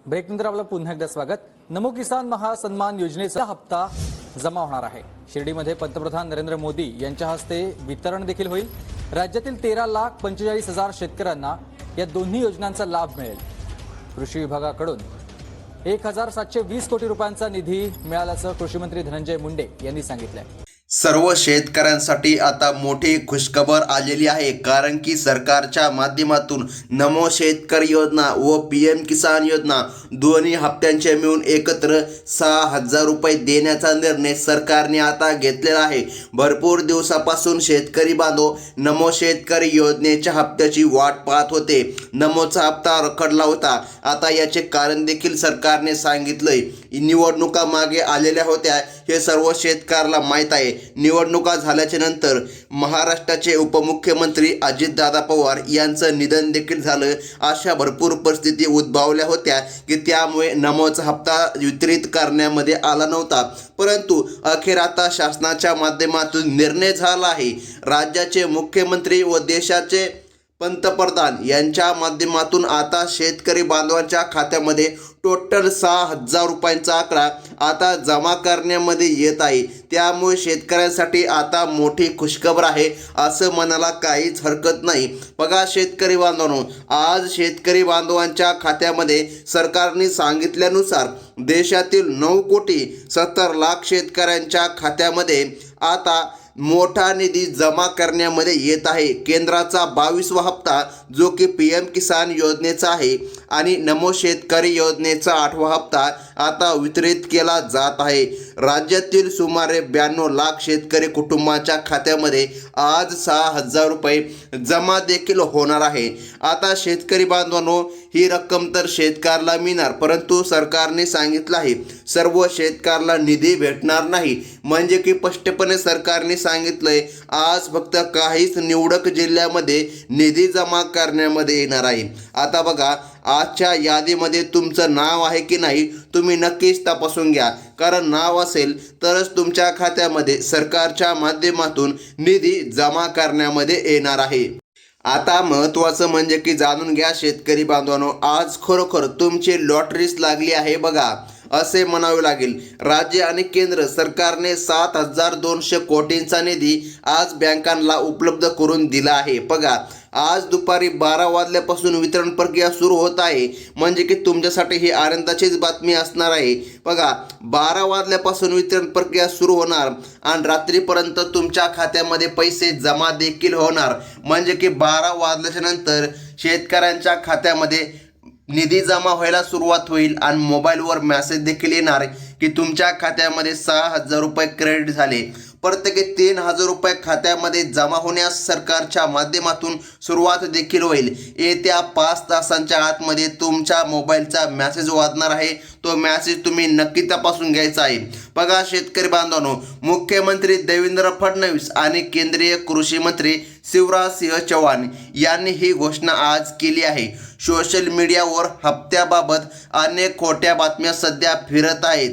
ब्रेकनंतर आपलं पुन्हा एकदा स्वागत। नमो किसान महासन्मान योजनेचा हप्ता जमा होणार आहे। शिर्डीमध्ये पंतप्रधान नरेंद्र मोदी यांच्या हस्ते वितरण देखील होईल। राज्यातील 13,45,000 शेतकऱ्यांना या दोन्ही योजनांचा लाभ मिळेल। कृषी विभागाकडून 1,720 कोटी रुपयांचा निधी मिळाल्याचं कृषी मंत्री धनंजय मुंडे यांनी सांगितलं। सर्व शेतकऱ्यांसाठी आता मोठी खुशखबर आलेली आहे, कारण की सरकारच्या माध्यमातून नमो शेतकरी योजना व PM किसान योजना दोन्ही हप्त्यांचे मिळून एकत्र 6,000 रुपये देण्याचा निर्णय सरकारने आता घेतलेला आहे। भरपूर दिवसापासून शेतकरी बांधव नमो शेतकरी योजनेच्या हप्त्याची वाट पाहत होते। नमोचा हप्ता रखडला होता। आता याचे कारण देखील सरकारने सांगितलंय। निवडणुका मागे आलेल्या होत्या, हे सर्व शेतकऱ्याला माहीत आहे। निवडणुका झाल्याच्या नंतर महाराष्ट्राचे उपमुख्यमंत्री अजितदादा पवार यांचं निधन देखील झालं। अशा भरपूर परिस्थिती उद्भवल्या होत्या की त्यामुळे नमोचा हप्ता वितरित करण्यामध्ये आला नव्हता, परंतु अखेर आता शासनाच्या माध्यमातून निर्णय झाला आहे। राज्याचे मुख्यमंत्री व देशाचे पंतप्रधान यांच्या माध्यमातून आता शेतकरी बांधवांच्या खात्यामध्ये टोटल 6,000 रुपयांचा आकडा आता जमा करण्यामध्ये येत आहे। त्यामुळे शेतकऱ्यांसाठी आता मोठी खुशखबर आहे असं म्हणायला काहीच हरकत नाही। बघा शेतकरी बांधवांनो, आज शेतकरी बांधवांच्या खात्यामध्ये सरकारने सांगितल्यानुसार देशातील 9,70,00,000 शेतकऱ्यांच्या खात्यामध्ये आता मोठा निधी जमा करण्यामध्ये येत आहे। केंद्राचा 22वा हप्ता जो की PM किसान योजनेचा आहे आणि नमो शेतकरी योजनेचा 8वा हप्ता आता वितरित केला जात आहे। राज्यातील सुमारे 92 लाख शेतकरी कुटुंबाच्या खात्यामध्ये आज 6,000 रुपये जमा देखील होणार आहे। आता शेतकरी बांधवांनो, ही रक्कम तर शेतकऱ्याला मिळणार, परंतु सरकारने सांगितलं आहे सर्व शेतकऱ्याला निधी भेटणार नाही। म्हणजे की स्पष्टपणे सरकारने सांगितलंय आज फक्त काहीच निवडक जिल्ह्यामध्ये निधी जमा करण्यामध्ये येणार आहे। आता बघा, आजच्या यादीमध्ये तुमचं नाव आहे की नाही तुम्ही नक्कीच तपासून घ्या, कारण नाव असेल तरच तुमच्या खात्यामध्ये सरकारच्या माध्यमातून निधी जमा करण्यामध्ये येणार आहे। आता महत्त्वाचं म्हणजे की जाणून घ्या शेतकरी बांधवांनो, आज खरोखर तुमची लॉटरीच लागली आहे बघा, असे म्हणावे लागेल। राज्य आणि केंद्र सरकारने 7,200 कोटींचा निधी आज बँकांना उपलब्ध करून दिला आहे। बघा, आज दुपारी 12 वाजल्यापासून वितरण प्रक्रिया सुरू होत आहे, म्हणजे की तुमच्यासाठी ही आनंदाचीच बातमी असणार आहे। बघा, 12 वाजल्यापासून वितरण प्रक्रिया सुरू होणार आणि रात्रीपर्यंत तुमच्या खात्यामध्ये पैसे जमा देखील होणार। म्हणजे की 12 वाजल्याच्या नंतर शेतकऱ्यांच्या खात्यामध्ये निधी जमा व्हायला सुरुवात होईल आणि मोबाईलवर मेसेज देखील येणार की तुमच्या खात्यामध्ये 6,000 रुपये क्रेडिट झाले। प्रत्येकी 3,000 रुपये खात्यामध्ये जमा होण्यास सरकारच्या माध्यमातून सुरुवात देखील होईल। येत्या 5 तासांच्या आतमध्ये तुमच्या मोबाईलचा मेसेज वाजणार आहे। तो मेसेज तुम्ही नक्की तपासून घ्यायचा आहे। बघा शेतकरी बांधवांनो, मुख्यमंत्री देवेंद्र फडणवीस आणि केंद्रीय कृषी मंत्री शिवराज सिंह चौहान यांनी ही घोषणा आज केली आहे। सोशल मीडियावर हप्त्याबाबत अनेक खोट्या बातम्या सध्या फिरत आहेत,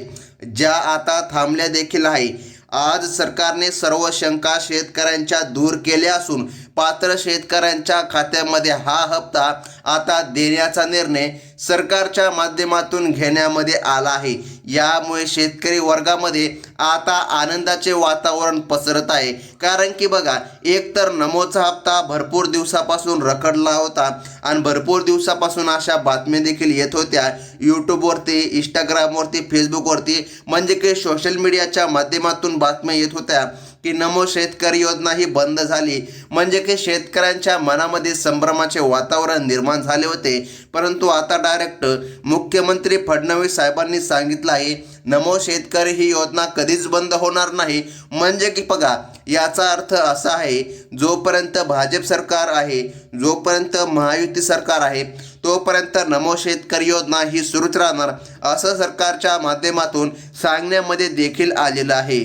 ज्या आता थांबल्या देखील आहे। आज सरकारने सर्व शंका शेतकऱ्यांच्या दूर केल्या असून पात्र शेतकऱ्यांच्या खात्यामध्ये हा हप्ता आता देण्याचा निर्णय सरकारच्या माध्यमातून घेण्यामध्ये आला आहे। यामुळे शेतकरी वर्गामध्ये आता आनंदाचे वातावरण पसरत आहे, कारण की बघा, एकतर नमोचा हप्ता भरपूर दिवसापासून रखडला होता आणि भरपूर दिवसापासून अशा बातम्या देखील येत होत्या यूट्यूबवरती, इंस्टाग्रामवरती, फेसबुकवरती, म्हणजे की सोशल मीडियाच्या माध्यमातून बातम्या येत होत्या की नमो शेतकरी योजना ही बंद झाली। म्हणजे की शेतकऱ्यांच्या मनामध्ये संभ्रमाचे वातावरण निर्माण झाले होते, परंतु आता डायरेक्ट मुख्यमंत्री फडणवीस साहेबांनी सांगितलं आहे नमो शेतकरी ही योजना कधीच बंद होणार नाही। म्हणजे की बघा, याचा अर्थ असा आहे जोपर्यंत भाजप सरकार आहे, जोपर्यंत महायुती सरकार आहे, तोपर्यंत नमो शेतकरी योजना ही सुरूच राहणार, असं सरकारच्या माध्यमातून सांगण्यामध्ये देखील आलेलं आहे।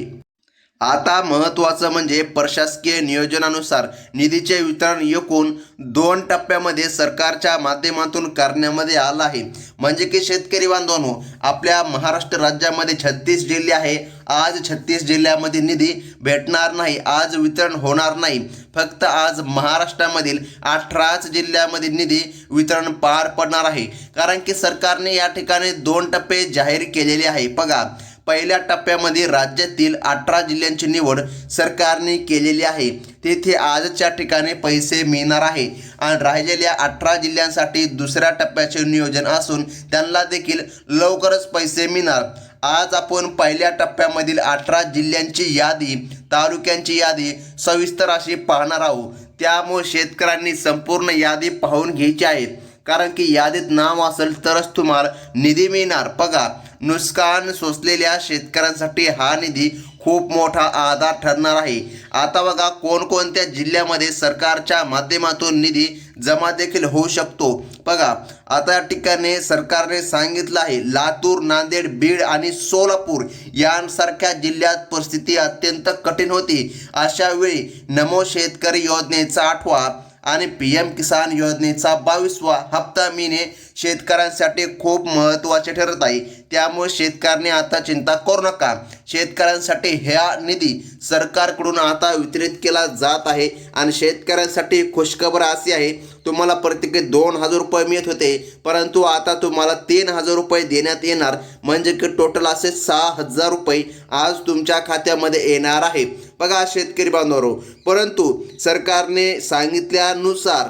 आता महत्त्वाचं म्हणजे प्रशासकीय नियोजनानुसार निधीचे वितरण एकूण 2 टप्प्यामध्ये सरकारच्या माध्यमातून करण्यामध्ये आलं आहे। म्हणजे की शेतकरी बांधवांनो, आपल्या महाराष्ट्र राज्यामध्ये 36 जिल्हे आहे। आज 36 जिल्ह्यामध्ये निधी भेटणार नाही, आज वितरण होणार नाही। फक्त आज महाराष्ट्रामधील 18 जिल्ह्यामध्ये निधी वितरण पार पडणार आहे, कारण की सरकारने या ठिकाणी 2 टप्पे जाहीर केलेले आहे. बघा, पहिल्या टप्प्यामध्ये राज्यातील 18 जिल्ह्यांची निवड सरकारने केलेली आहे. तेथे आजच्या ठिकाणी पैसे मिळणार आहे आणि राहिलेल्या 18 जिल्ह्यांसाठी दुसऱ्या टप्प्याचे नियोजन असून त्यांना देखील लवकरच पैसे मिळणार. आज आपण पहिल्या टप्प्यामधील 18 जिल्ह्यांची यादी, तालुक्यांची यादी सविस्तर अशी पाहणार आहोत. त्यामुळे शेतकऱ्यांनी संपूर्ण यादी पाहून घ्यायची आहे, कारण की यादीत नाव असेल तरच तुम्हाला निधी मिळणार. बघा, नुकसान सोसलेल्या शेतकऱ्यांसाठी हा निधी खूप मोठा आधार ठरणार आहे. आता बघा, कोणकोणत्या जिल्ह्यामध्ये सरकारच्या माध्यमातून निधी जमा देखील होऊ शकतो. बघा, आता या ठिकाणी सरकारने सांगितलं आहे, लातूर, नांदेड, बीड आणि सोलापूर यांसारख्या जिल्ह्यात परिस्थिती अत्यंत कठीण होती. अशा वेळी नमो शेतकरी योजनेचा 8वा आणि PM किसान योजनेचा 22वा हप्ता मिळणे शेतकऱ्यांसाठी खूप महत्त्वाचे ठरत आहे. त्यामुळे शेतकऱ्यांनी आता चिंता करू नका. शेतकऱ्यांसाठी हा निधी सरकारकडून आता वितरित केला जात आहे आणि शेतकऱ्यांसाठी खुशखबर अशी आहे, तुम्हाला प्रत्येकी 2,000 रुपये मिळत होते, परंतु आता तुम्हाला 3,000 रुपये देण्यात येणार, म्हणजे की टोटल असे 6,000 रुपये आज तुमच्या खात्यामध्ये येणार आहे. बघा शेतकरी बांधवांनो, परंतु सरकारने सांगितल्यानुसार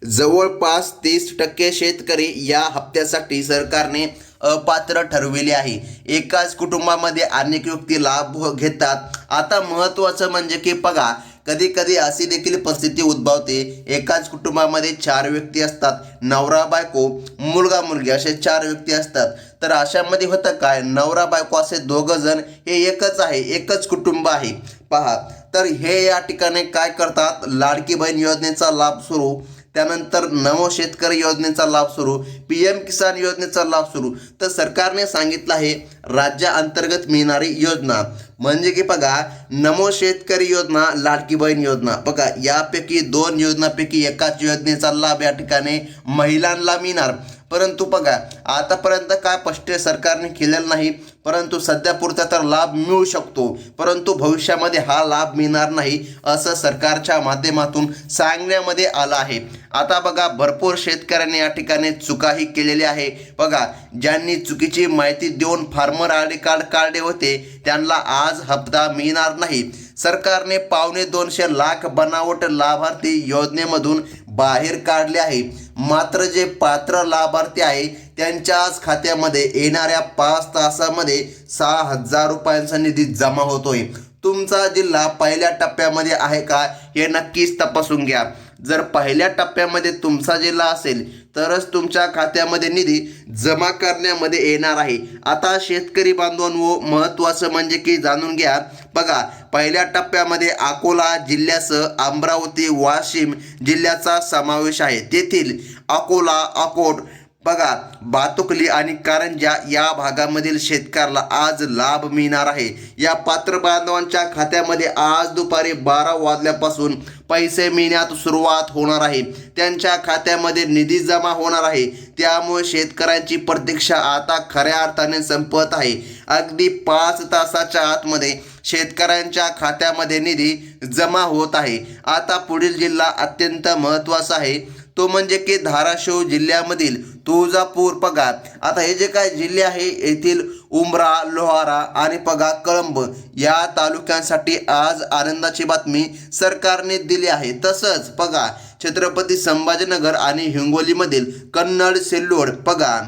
जवळपास 30% शेतकरी या हप्त्यासाठी सरकारने अपात्र ठरविले आहे. एकाच कुटुंबामध्ये अनेक व्यक्ती लाभ घेतात. आता महत्त्वाचं म्हणजे की बघा, कधी कधी अशी देखील परिस्थिती उद्भवते, एकाच कुटुंबामध्ये 4 व्यक्ती असतात, नवरा बायको, मुलगा मुलगी असे 4 व्यक्ती असतात. तर अशामध्ये होतं काय, नवरा बायको असे 2 जण हे एकच आहे, एकच कुटुंब आहे. पहा, तर हे या ठिकाणी काय करतात, लाडकी बहीण योजनेचा लाभ सुरू, त्यानंतर नमो शेतकरी योजनेचा लाभ सुरू, PM किसान योजनेचा लाभ सुरू. तर सरकारने सांगितलं आहे, राज्याअंतर्गत मिळणारी योजना म्हणजे की बघा, नमो शेतकरी योजना, लाडकी बहीण योजना. बघा, यापैकी 2 योजनांपैकी एकाच योजनेचा लाभ या ठिकाणी महिलांना मिळणार. परंतु बघा, आतापर्यंत काय स्पष्ट सरकारने केलेलं नाही, परंतु सध्या पुरता तर लाभ मिळू शकतो, परंतु भविष्यामध्ये हा लाभ मिळणार नाही असं सरकारच्या माध्यमातून सांगण्यामध्ये आलं आहे. आता बघा, भरपूर शेतकऱ्यांनी या ठिकाणी चुकाही केलेल्या आहे. बघा, ज्यांनी चुकीची माहिती देऊन फार्मर ID कार्ड काढले होते त्यांना आज हप्ता मिळणार नाही. सरकारने 2.25 लाख बनावट लाभार्थी योजनेमधून बाहेर काढले आहे. मात्र जे पात्र लाभार्थी आहे त्यांच्याच खात्यामध्ये येणाऱ्या 5 तासामध्ये 6,000 रुपयांचा निधी जमा होतोय. तुमचा जिल्हा पहिल्या टप्प्यामध्ये आहे का हे नक्कीच तपासून घ्या. जर पहिल्या टप्प्यामध्ये तुमचा जिल्हा असेल तरच तुमच्या खात्यामध्ये निधी जमा करण्यामध्ये येणार आहे. आता शेतकरी बांधवांनो, महत्त्वाचं म्हणजे की जाणून घ्या. बघा, पहिल्या टप्प्यामध्ये अकोला जिल्ह्यासह अमरावती, वाशिम जिल्ह्याचा समावेश आहे. तेथील अकोला, अकोट, बघा, भातुकली आणि कारंजा या भागामधील शेतकऱ्याला आज लाभ मिळणार आहे. या पात्र बांधवांच्या खात्यामध्ये आज दुपारी 12 वाजल्यापासून पैसे मिळण्यात सुरुवात होणार आहे. त्यांच्या खात्यामध्ये निधी जमा होणार आहे. त्यामुळे शेतकऱ्यांची प्रतीक्षा आता खऱ्या अर्थाने संपत आहे. अगदी 5 तासाच्या आतमध्ये शेतकऱ्यांच्या खात्यामध्ये निधी जमा होत आहे. आता पुढील जिल्हा अत्यंत महत्त्वाचा आहे, तो म्हणजे की धाराशिव जिल्ह्यामधील तुळजापूर. बघा, आता हे जे काय जिल्हे आहे येथील उमरा, लोहारा आणि बघा कळंब या तालुक्यांसाठी आज आनंदाची बातमी सरकारने दिली आहे. तसंच बघा, छत्रपती संभाजीनगर आणि हिंगोलीमधील कन्नड, सिल्लोड, बघा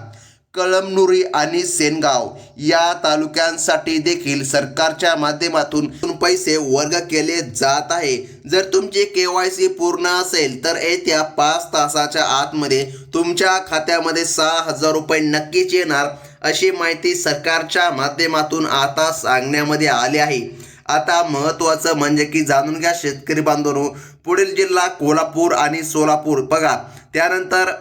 कळमनुरी आणि सेनगाव या तालुक्यांसाठी देखील सरकारच्या माध्यमातून पैसे वर्ग केले जात आहे. जर तुमची KYC पूर्ण असेल तर येत्या 5 तासाच्या आतमध्ये तुमच्या खात्यामध्ये 6,000 रुपये नक्कीच येणार, अशी माहिती सरकारच्या माध्यमातून आता सांगण्यामध्ये आली आहे. आता महत्त्वाचं म्हणजे की जाणून घ्या शेतकरी बांधवांनो, पुढील जिल्हा कोल्हापूर आणि सोलापूर. बघा, त्यानंतर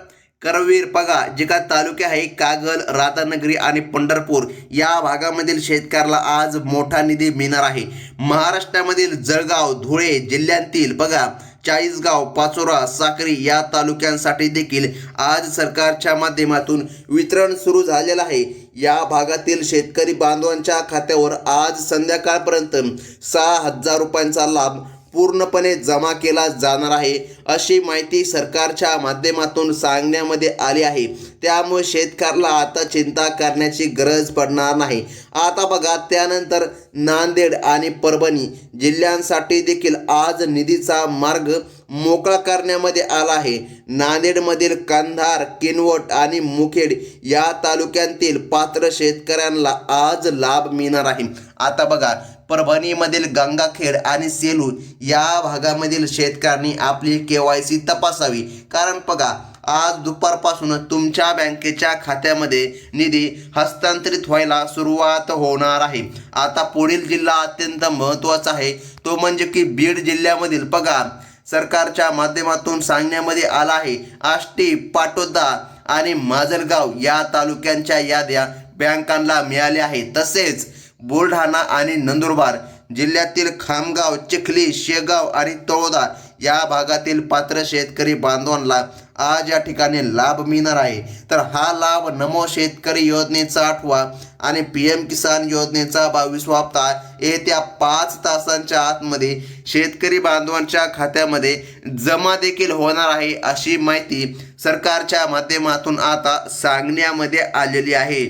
करवीर, बघा जे काय तालुके आहे कागल, राधानगरी आणि पंढरपूर या भागामधील शेतकऱ्याला आज मोठा निधी मिळणार आहे. महाराष्ट्रामधील जळगाव, धुळे जिल्ह्यातील बघा चाळीसगाव, पाचोरा, साक्री या तालुक्यांसाठी देखील आज सरकारच्या माध्यमातून वितरण सुरू झालेलं आहे. या भागातील शेतकरी बांधवांच्या खात्यावर आज संध्याकाळपर्यंत 6,000 रुपयांचा लाभ पूर्णपणे जमा केला जाणार आहे अशी माहिती सरकारच्या माध्यमातून सांगण्यामध्ये आली आहे। त्यामुळे शेतकऱ्याला आता चिंता करण्याची गरज पडणार नाही। आता बघा, त्यानंतर नांदेड आणि परभणी जिल्ह्यांसाठी देखील आज निधीचा मार्ग मोकळा करण्यामध्ये आला आहे। नांदेडमधील कंधार, किनवट आणि मुखेड या तालुक्यांतील पात्र शेतकऱ्यांना आज लाभ मिळणार आहे। आता बघा, परभणीमधील गंगाखेड आणि सेलू या भागामधील शेतकऱ्यांनी आपली KYC तपासावी, कारण बघा आज दुपारपासून तुमच्या बँकेच्या खात्यामध्ये निधी हस्तांतरित व्हायला सुरुवात होणार आहे। आता पुढील जिल्हा अत्यंत महत्त्वाचा आहे, तो म्हणजे की बीड जिल्ह्यामधील बघा सरकारच्या माध्यमातून सांगण्यामध्ये आला आहे, आष्टी, पाटोदा आणि माजलगाव या तालुक्यांच्या याद्या बँकांना मिळाल्या आहेत। तसेच बुलढाणा आणि नंदुरबार जिल्ह्यातील खामगाव, चिखली, शेगाव आणि तळोदा या भागातील पात्र शेतकरी बांधवांना आज या ठिकाणी लाभ मिळणार आहे। तर हा लाभ नमो शेतकरी योजनेचा 8वा आणि PM किसान योजनेचा 22वा हप्ता येत्या 5 तासांच्या आतमध्ये शेतकरी बांधवांच्या खात्यामध्ये जमा देखील होणार आहे अशी माहिती सरकारच्या माध्यमातून आता सांगण्यामध्ये आलेली आहे।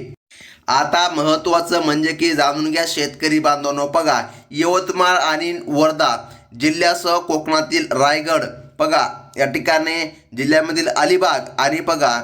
आता महत्त्वाचं म्हणजे की जाणून घ्या शेतकरी बांधवांनो, बघा यवतमाळ आणि वर्धा जिल्ह्यासह कोकणातील रायगड बघा या ठिकाणी जिल्ह्यामधील अलिबाग आणि बघा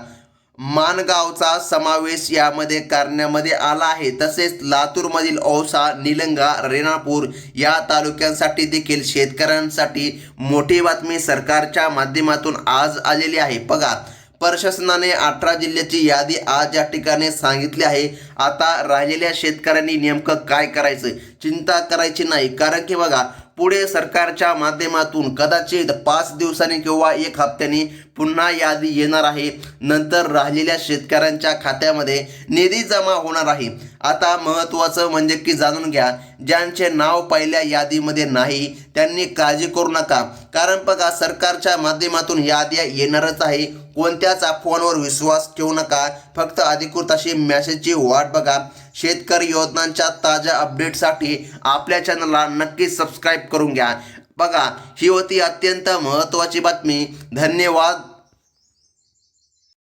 माणगावचा समावेश यामध्ये करण्यामध्ये आला आहे। तसेच लातूरमधील औसा, निलंगा, रेणापूर या तालुक्यांसाठी देखील शेतकऱ्यांसाठी मोठी बातमी सरकारच्या माध्यमातून आज आलेली आहे। बघा प्रशासनाने 18 जिल्ह्याची यादी आज या ठिकाणी सांगितली आहे। आता राहिलेल्या शेतकऱ्यांनी नेमकं काय करायचं, चिंता करायची नाही, कारण की बघा पुढे सरकारच्या माध्यमातून कदाचित 5 दिवसांनी किंवा 1 हप्त्यानी पुन्हा यादी येणार आहे। नंतर राहिलेल्या शेतकऱ्यांच्या खात्यामध्ये निधी जमा होणार आहे। आता महत्त्वाचं म्हणजे की जाणून घ्या, ज्यांचे नाव पहिल्या यादीमध्ये नाही त्यांनी काळजी करू नका, कारण बघा सरकारच्या माध्यमातून याद्या येणारच आहे। कोणत्याच अफवांवर विश्वास ठेवू नका, फक्त अधिकृत अशी मेसेजची वाट बघा। शेतकरी योजनांच्या ताज्या अपडेटसाठी आपल्या चॅनलला नक्की सबस्क्राईब करून घ्या। बघा ही होती अत्यंत महत्त्वाची बातमी। धन्यवाद।